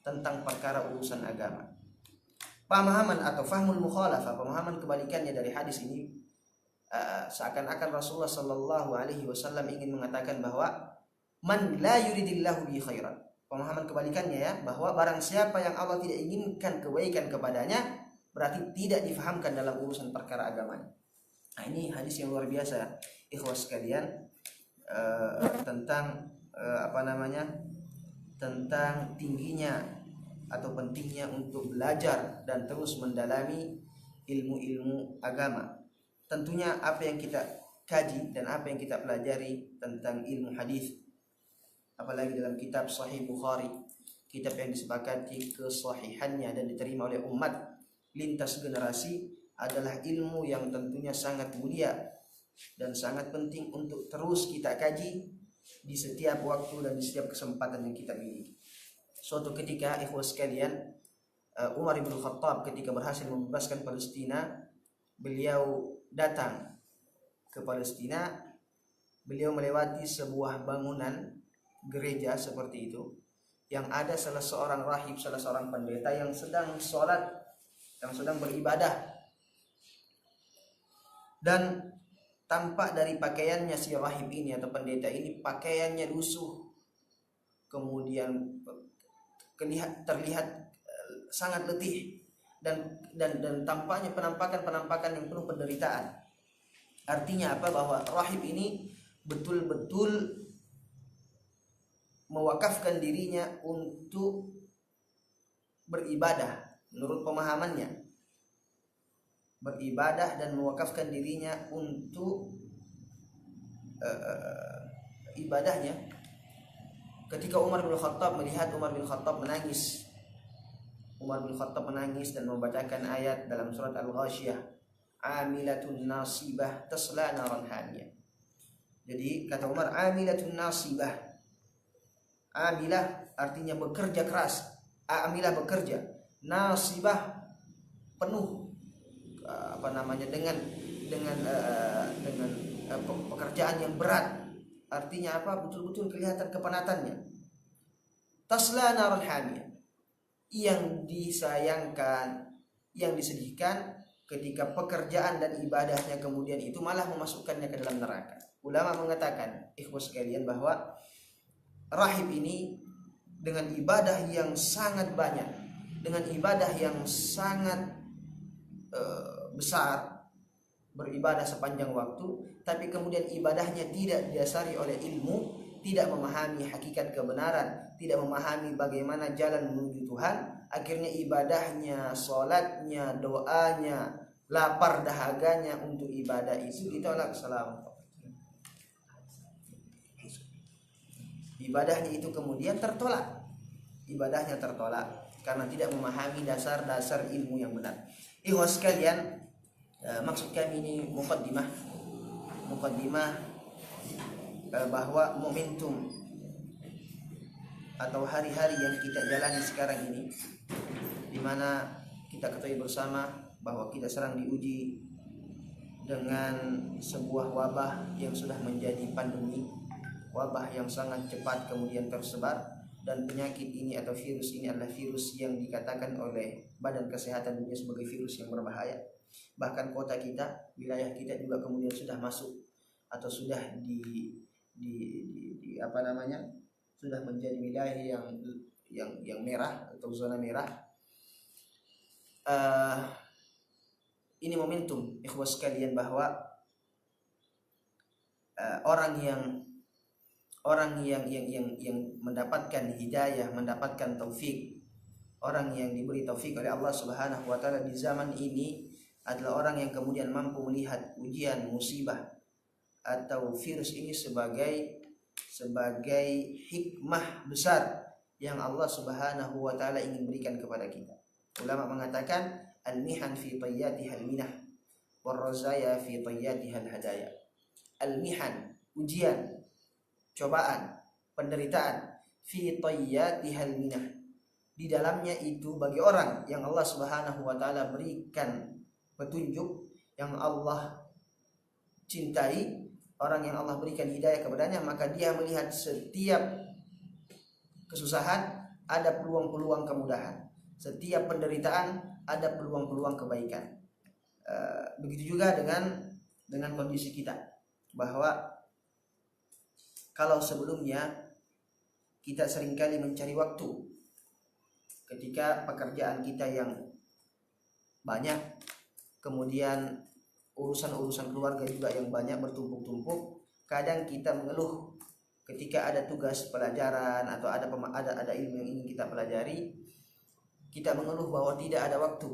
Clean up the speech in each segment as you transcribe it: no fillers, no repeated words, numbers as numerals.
tentang perkara urusan agama. Pemahaman atau fahmul mukhalafah, pemahaman kebalikannya dari hadis ini, seakan-akan Rasulullah Shallallahu Alaihi Wasallam ingin mengatakan bahwa man la yuridillahu bi khairan. Pemahaman kebalikannya ya, bahwa barang siapa yang Allah tidak inginkan kebaikan kepadanya, berarti tidak difahamkan dalam urusan perkara agamanya. Nah, ini hadis yang luar biasa, ikhwas sekalian, tentang tentang tingginya atau pentingnya untuk belajar dan terus mendalami ilmu-ilmu agama. Tentunya apa yang kita kaji dan apa yang kita pelajari tentang ilmu hadis, apalagi dalam kitab Sahih Bukhari, kitab yang disepakati kesahihannya dan diterima oleh umat lintas generasi, adalah ilmu yang tentunya sangat mulia dan sangat penting untuk terus kita kaji di setiap waktu dan di setiap kesempatan yang kita miliki. Suatu ketika, ikhwas sekalian, Umar bin Khattab ketika berhasil membebaskan Palestina, beliau datang ke Palestina, beliau melewati sebuah bangunan gereja seperti itu, yang ada salah seorang rahib, salah seorang pendeta yang sedang sholat, yang sedang beribadah, dan tampak dari pakaiannya si rahib ini atau pendeta ini, pakaiannya lusuh, kemudian terlihat sangat letih, dan tampaknya penampakan yang penuh penderitaan. Artinya apa? Bahwa rahib ini betul-betul mewakafkan dirinya untuk beribadah menurut pemahamannya, beribadah dan mewakafkan dirinya untuk ibadahnya. Ketika Umar bin Khattab melihat Umar bin Khattab menangis dan membacakan ayat dalam surat Al-Ghasyiyah, amilatun nasibah tasla naran hamiyah. Jadi kata Umar, amilatun nasibah, amilah artinya bekerja keras, amilah bekerja, nasibah penuh dengan pekerjaan yang berat. Artinya apa? Betul-betul kelihatan kepenatannya. Tasla naran hamiyah, yang disayangkan, yang disedihkan ketika pekerjaan dan ibadahnya kemudian itu malah memasukkannya ke dalam neraka. Ulama mengatakan, ikhwas sekalian, bahwa rahib ini dengan ibadah yang sangat banyak, dengan ibadah yang sangat besar, beribadah sepanjang waktu, tapi kemudian ibadahnya tidak didasari oleh ilmu, tidak memahami hakikat kebenaran, tidak memahami bagaimana jalan menuju Tuhan. Akhirnya ibadahnya, sholatnya, doanya, lapar dahaganya untuk ibadah itu ditolak. Ibadahnya itu kemudian tertolak, ibadahnya tertolak karena tidak memahami dasar-dasar ilmu yang benar. Ikhwas sekalian, maksud kami ini muqaddimah bahwa momentum atau hari-hari yang kita jalani sekarang ini, di mana kita ketahui bersama bahwa kita sedang diuji dengan sebuah wabah yang sudah menjadi pandemi, wabah yang sangat cepat kemudian tersebar, dan penyakit ini atau virus ini adalah virus yang dikatakan oleh Badan Kesehatan Dunia sebagai virus yang berbahaya. Bahkan kota kita, wilayah kita juga kemudian sudah masuk atau sudah sudah menjadi wilayah yang merah atau zona merah. Ini momentum, ikhwas sekalian, bahwa orang yang mendapatkan hidayah, mendapatkan taufik, orang yang diberi taufik oleh Allah Subhanahu wa taala di zaman ini adalah orang yang kemudian mampu melihat ujian, musibah atau virus ini sebagai hikmah besar yang Allah Subhanahu wa taala ingin berikan kepada kita. Ulama mengatakan al-mihan fi tayyatiha al-minah war-razaya fi tayyatiha al-hadaya. Al-mihan, ujian, cobaan, penderitaan, fi tayyatiha al-minah, di dalamnya itu bagi orang yang Allah Subhanahu wa taala berikan petunjuk, yang Allah cintai, orang yang Allah berikan hidayah kepadanya, maka dia melihat setiap kesusahan ada peluang-peluang kemudahan. Setiap penderitaan ada peluang-peluang kebaikan. Begitu juga dengan kondisi kita, bahwa kalau sebelumnya kita seringkali mencari waktu ketika pekerjaan kita yang banyak, kemudian urusan-urusan keluarga juga yang banyak bertumpuk-tumpuk, kadang kita mengeluh ketika ada tugas pelajaran atau ada ilmu yang ingin kita pelajari, kita mengeluh bahwa tidak ada waktu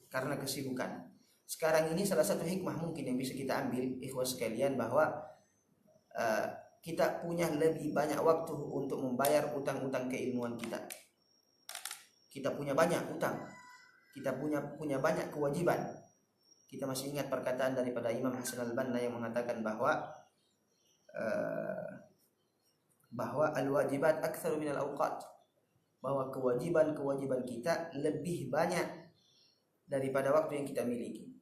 karena kesibukan. Sekarang ini salah satu hikmah mungkin yang bisa kita ambil, ikhwah sekalian, bahwa kita punya lebih banyak waktu untuk membayar utang-utang keilmuan kita. Kita punya banyak utang, kita punya banyak kewajiban. Kita masih ingat perkataan daripada Imam Hasan al-Banna yang mengatakan bahwa al-wajibat aktsaru minal awqat, bahwa kewajiban kita lebih banyak daripada waktu yang kita miliki.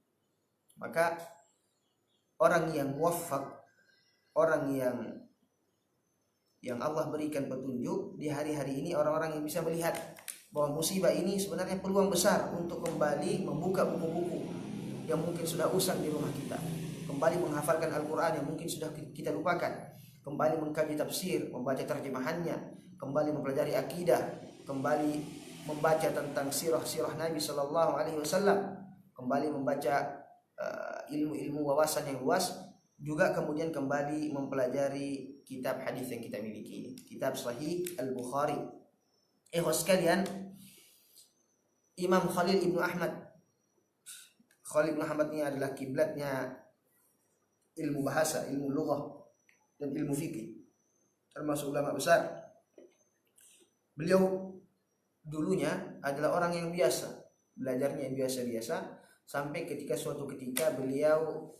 Maka orang yang muwaffaq, orang yang Allah berikan petunjuk di hari-hari ini, orang-orang yang bisa melihat bahwa musibah ini sebenarnya peluang besar untuk kembali membuka buku-buku yang mungkin sudah usang di rumah kita, kembali menghafalkan Al-Quran yang mungkin sudah kita lupakan, kembali mengkaji tafsir, membaca terjemahannya, kembali mempelajari akidah, kembali membaca tentang sirah Nabi Shallallahu Alaihi Wasallam, kembali membaca ilmu-ilmu wawasan yang luas, juga kemudian kembali mempelajari kitab hadis yang kita miliki, kitab Sahih Al-Bukhari. Sekalian, Imam Khalil Ibnu Ahmad ini adalah kiblatnya ilmu bahasa, ilmu lughah dan ilmu fikih, termasuk ulama besar. Beliau dulunya adalah orang yang biasa, belajarnya yang biasa-biasa, sampai suatu ketika beliau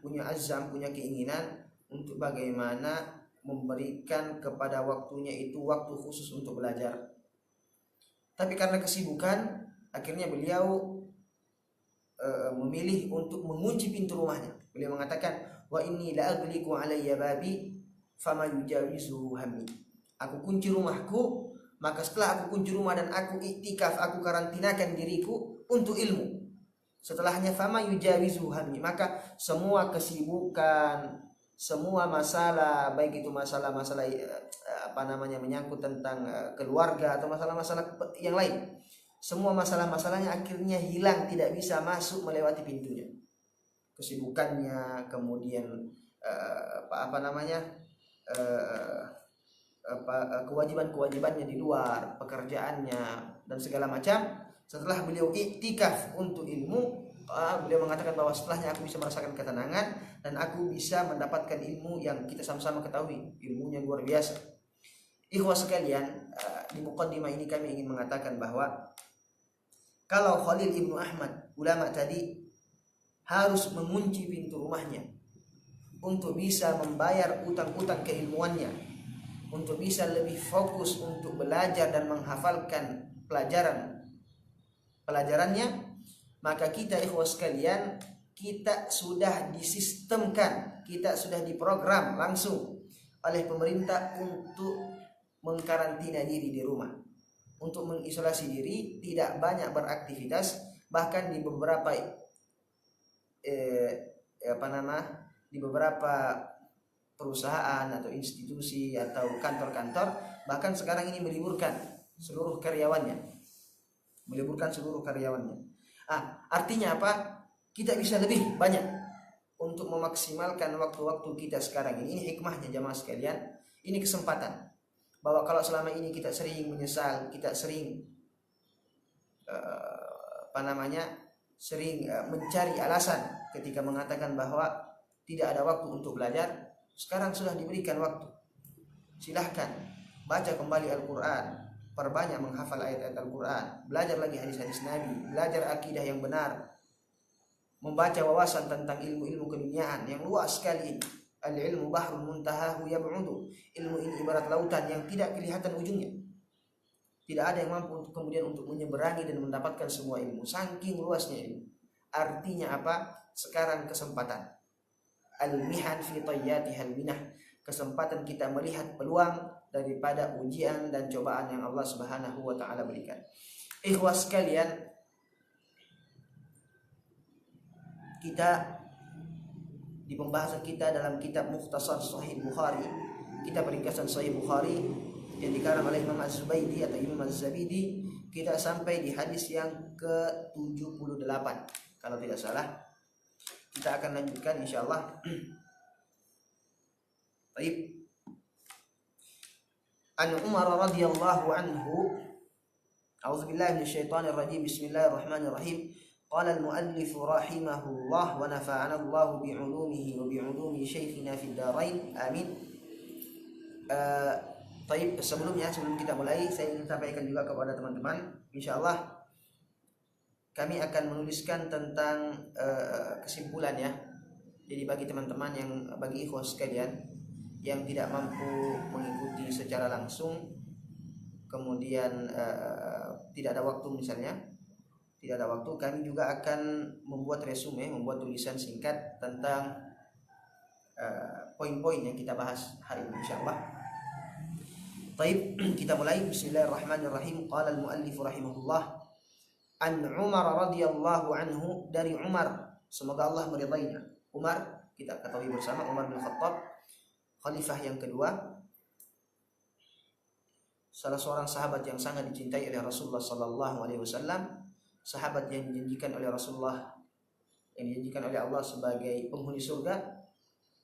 punya azam, punya keinginan untuk bagaimana memberikan kepada waktunya itu waktu khusus untuk belajar. Tapi karena kesibukan, akhirnya beliau memilih untuk mengunci pintu rumahnya. Beliau mengatakan, wa inni la aghliqu alayya babi fama yujawizu hammi. Aku kunci rumahku, maka setelah aku kunci rumah dan aku iktikaf, aku karantinakan diriku untuk ilmu. Setelahnya fama yujawizu hammi, maka semua kesibukan, semua masalah, baik itu masalah-masalah menyangkut tentang keluarga atau masalah-masalah yang lain, semua masalah-masalahnya akhirnya hilang, tidak bisa masuk melewati pintunya. Kesibukannya, kemudian kewajiban-kewajibannya di luar, pekerjaannya dan segala macam. Setelah beliau iktikaf untuk ilmu, beliau mengatakan bahwa setelahnya aku bisa merasakan ketenangan dan aku bisa mendapatkan ilmu yang kita sama-sama ketahui, ilmunya luar biasa. Ikhwah sekalian, di muqaddimah ini kami ingin mengatakan bahwa kalau Khalil Ibnu Ahmad, ulama tadi, harus mengunci pintu rumahnya untuk bisa membayar utang-utang keilmuannya, untuk bisa lebih fokus untuk belajar dan menghafalkan pelajarannya, maka kita ikhwah sekalian, kita sudah disistemkan, kita sudah diprogram langsung oleh pemerintah untuk mengkarantina diri di rumah, untuk mengisolasi diri, tidak banyak beraktivitas. Bahkan di beberapa di beberapa perusahaan atau institusi atau kantor-kantor, bahkan sekarang ini meliburkan seluruh karyawannya. Artinya apa? Kita bisa lebih banyak untuk memaksimalkan waktu-waktu kita sekarang ini. Ini hikmahnya jamaah sekalian. Ini kesempatan. Bahwa kalau selama ini kita sering menyesal, kita sering mencari alasan ketika mengatakan bahwa tidak ada waktu untuk belajar, sekarang sudah diberikan waktu. Silahkan baca kembali Al-Quran, perbanyak menghafal ayat-ayat Al-Quran, belajar lagi hadis-hadis Nabi, belajar akidah yang benar, membaca wawasan tentang ilmu-ilmu keduniaan yang luas sekali. Al-ilmu bahrun muntahahu yab'udu. Ilmu ini ibarat lautan yang tidak kelihatan ujungnya. Tidak ada yang mampu kemudian untuk menyeberangi dan mendapatkan semua ilmu, saking luasnya ilmu. Artinya apa? Sekarang kesempatan. Al-mihan fi tayyatihal minah. kesempatan kita melihat peluang daripada ujian dan cobaan yang Allah Subhanahu wa taala berikan. Ikhwas sekalian, kita di pembahasan kita dalam kitab Mukhtasar Sahih Bukhari, kitab ringkasan Sahih Bukhari yang dikarang oleh Imam Az-Zubaydi atau Imam Az-Zabidi, kita sampai di hadis yang ke-78 kalau tidak salah. Kita akan lanjutkan insyaallah. Baik. An Umar radhiyallahu anhu, a'udzubillahi minasyaitonir rajim, bismillahirrahmanirrahim. Qala al-muallif rahimahullah wa nafa'ana Allah bi'ulumihi wa bi'ulumi syekhina fid dharain. Amin. Baik, sebelum kita mulai, saya ingin sampaikan juga kepada teman-teman, insyaallah kami akan menuliskan tentang kesimpulan ya. Jadi bagi teman-teman bagi ikhwan sekalian yang tidak mampu mengikuti secara langsung, kemudian tidak ada waktu misalnya, kami juga akan membuat resume, membuat tulisan singkat tentang poin-poin yang kita bahas hari ini insyaallah. Baik, kita mulai. Bismillahirrahmanirrahim. Qala al-muallif rahimahullah, an Umar radhiyallahu anhu, dari Umar, semoga Allah meridainya. Umar, kita ketahui bersama, Umar bin Khattab, khalifah yang kedua, salah seorang sahabat yang sangat dicintai oleh Rasulullah sallallahu alaihi wasallam, sahabat yang dijanjikan oleh Rasulullah, yang dijanjikan oleh Allah sebagai penghuni surga.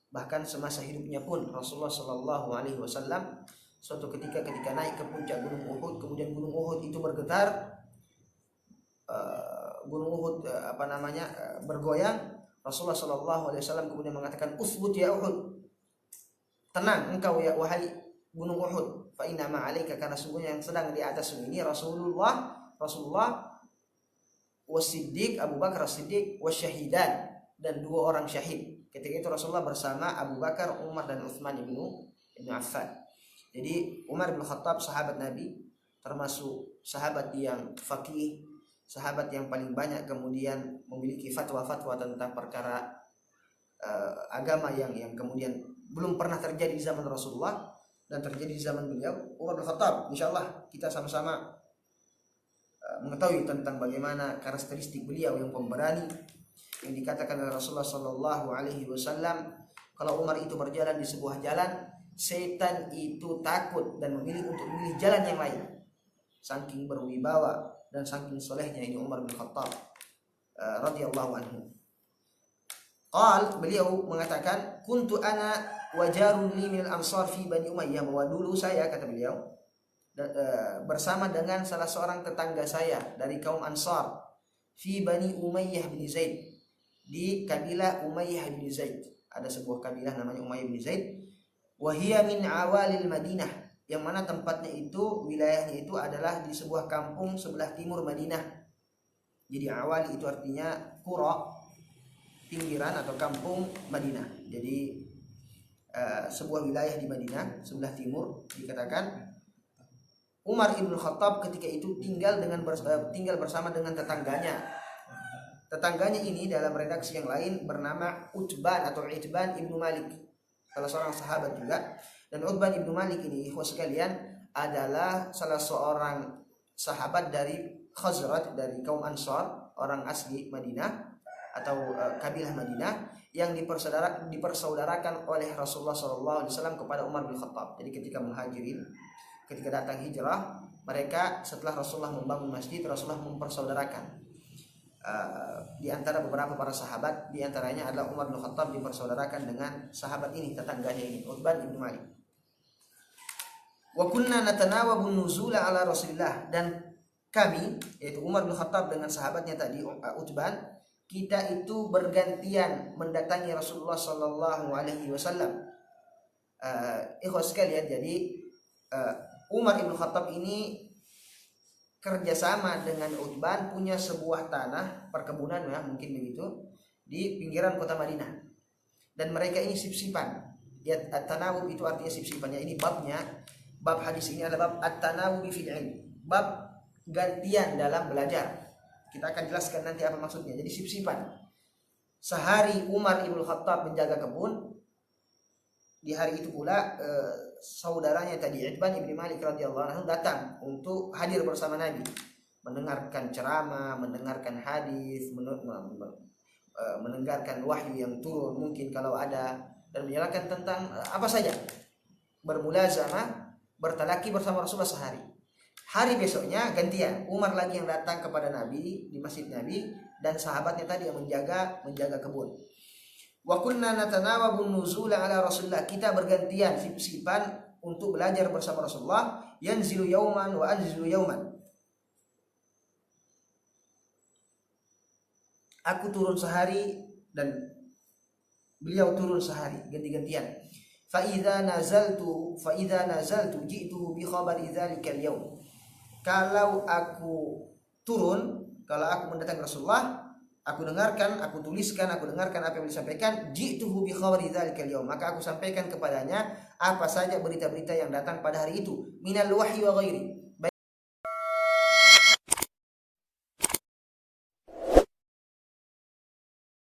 Bahkan semasa hidupnya pun Rasulullah sallallahu alaihi wasallam suatu ketika naik ke puncak Gunung Uhud, kemudian Gunung Uhud itu bergetar, Gunung Uhud bergoyang. Rasulullah sallallahu alaihi wasallam kemudian mengatakan, "Uthbut ya Uhud, tenang engkau ya wahai Gunung Uhud, fa inna ma 'alaika, karena sungguhnya yang sedang di atasmu ini Rasulullah was-Siddiq, Abu Bakar as-Siddiq, wasyahidan, dan dua orang syahid." Ketika itu Rasulullah bersama Abu Bakar, Umar, dan Utsman ibn Affan. Jadi Umar bin Khattab sahabat Nabi, termasuk sahabat yang faqih, sahabat yang paling banyak kemudian memiliki fatwa-fatwa tentang perkara agama yang kemudian belum pernah terjadi di zaman Rasulullah dan terjadi di zaman beliau, Umar bin Khattab. Insyaallah kita sama-sama mengetahui tentang bagaimana karakteristik beliau yang pemberani, yang dikatakan oleh Rasulullah sallallahu alaihi wasallam, kalau Umar itu berjalan di sebuah jalan, setan itu takut dan memilih untuk memilih jalan yang lain. Saking berwibawa dan saking solehnya ini Umar bin Khattab radhiyallahu anhu. Beliau mengatakan, kuntu ana wa jarun li min al-ansar fi Bani Umayyah, bahwa dulu saya, kata beliau, bersama dengan salah seorang tetangga saya dari kaum Ansar, fi Bani Umayyah bin Zaid, di kabilah Umayyah bin Zaid. Ada sebuah kabilah namanya Umayyah bin Zaid. Wahia min awalil Madinah, yang mana tempatnya itu, wilayahnya itu adalah di sebuah kampung sebelah timur Madinah. Jadi awali itu artinya qura, pinggiran atau kampung Madinah. Jadi sebuah wilayah di Madinah sebelah timur. Dikatakan Umar ibn Khattab ketika itu tinggal bersama dengan tetangganya. Tetangganya ini dalam redaksi yang lain bernama Utban atau Itban ibnu Malik, salah seorang sahabat juga. Dan Utban ibnu Malik ini, ikhwas sekalian, adalah salah seorang sahabat dari Khazraj, dari kaum Ansar, orang asli Madinah atau kabilah Madinah, yang dipersaudarakan oleh Rasulullah SAW kepada Umar bin Khattab. Jadi ketika datang hijrah, mereka setelah Rasulullah membangun masjid, Rasulullah mempersaudarakan. Di antara beberapa para sahabat, di antaranya adalah Umar bin Khattab dipersaudarakan dengan sahabat ini, tetangganya ini, Utban bin Malik. Wa kunna natanawabun nuzula ala Rasulillah, dan kami, yaitu Umar bin Khattab dengan sahabatnya tadi Utban, kita itu bergantian mendatangi Rasulullah sallallahu alaihi wasallam. Ikhwas sekalian, jadi Umar bin Khattab ini kerjasama dengan Utban punya sebuah tanah perkebunan ya, mungkin begitu, di pinggiran kota Madinah. Dan mereka ini sip-sipan. Ya, at-tanawub itu artinya sip-sipannya. Ini babnya, bab hadis ini adalah bab at-tanawub fil ilm, bab gantian dalam belajar. Kita akan jelaskan nanti apa maksudnya. Jadi sip-sipan. Sehari Umar ibn Khattab menjaga kebun, di hari itu pula saudaranya tadi Itban ibn Malik radhiyallahu anhu datang untuk hadir bersama Nabi, mendengarkan ceramah, mendengarkan hadis, mendengarkan wahyu yang turun mungkin kalau ada, dan menyalakan tentang apa saja, bermulazamah, bertalaki bersama Rasulullah sehari. Hari besoknya gantian, Umar lagi yang datang kepada Nabi di masjid Nabi, dan sahabatnya tadi yang menjaga kebun. Wa kunna natanawabun nuzula ala Rasulullah, kita bergantian sip-sipan untuk belajar bersama Rasulullah, yanzilu yauman wa anzilu yauman. Aku turun sehari dan beliau turun sehari, ganti-gantian. Fa idza nazaltu ji'tuhu bi khabari dzalikal yaum. Kalau aku turun, kalau aku mendatangi Rasulullah, aku dengarkan, aku tuliskan, aku dengarkan apa yang disampaikan, ji'tuhu bi khabari dzalikal yaum, maka aku sampaikan kepadanya apa saja berita-berita yang datang pada hari itu, minal wahyi wa ghairi,